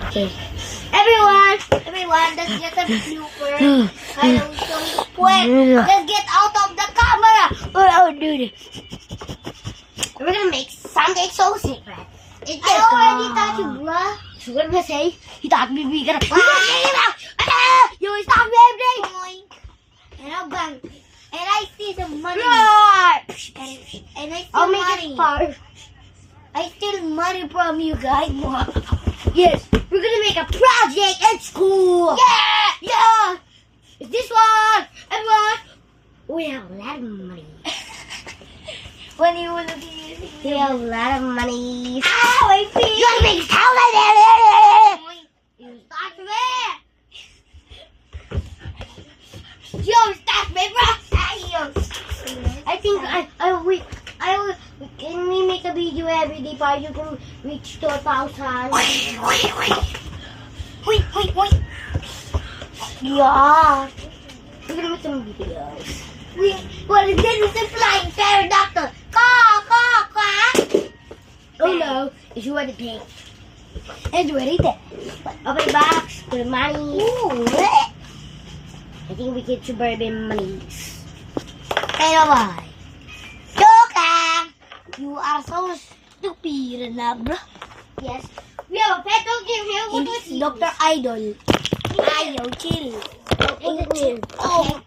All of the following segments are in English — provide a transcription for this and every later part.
Okay. Everyone, let's get a blooper. I know so quick. Let's get out of the camera. Oh, dude. We're gonna make something so secret. I already thought you, bruh. So what am I say? He thought me we gonna. You stop me, everything. And I'll bang. And I see some money. And I I'll steal make money. it far. I steal money from you guys. Yes, we're gonna make a project at school. Yeah! It's this one, everyone. We have a lot of money. When you will be using We have a lot of money. Ow, my feet! You gotta make sound like that. You start me! Yo, start me, bro! I think can we make a video every day for you can reach 2,000? Wait. Yeah. We're gonna make some videos. Well, this is a flying pterodactyl. Oh no, it's already pink. It's already there. Open box, put money. Ooh, I think we get suburban monies. Pero why? Joke! You are so stupid, na, bro. Yes. We have a petrol game here. What was It's Dr. Idol. Ayo, chill. Chill. Oh.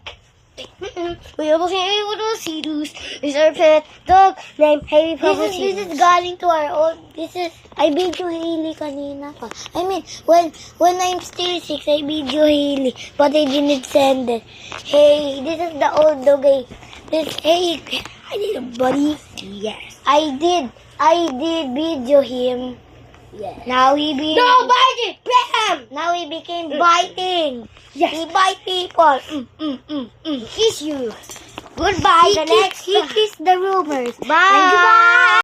We almost able to see this. It's our pet dog named Haley This is galing to our own. I video Haley kanina pa. I mean, when I'm still 6, I video Haley, but I didn't send it. Hey, this is the old dog. Hey, I need a buddy. Yes. I did video him. Yes. Now he be. No, bite it! Bam! Now he became biting. Yes. He bite people. Kiss you. Goodbye. He He kissed the rumors. Bye. Goodbye.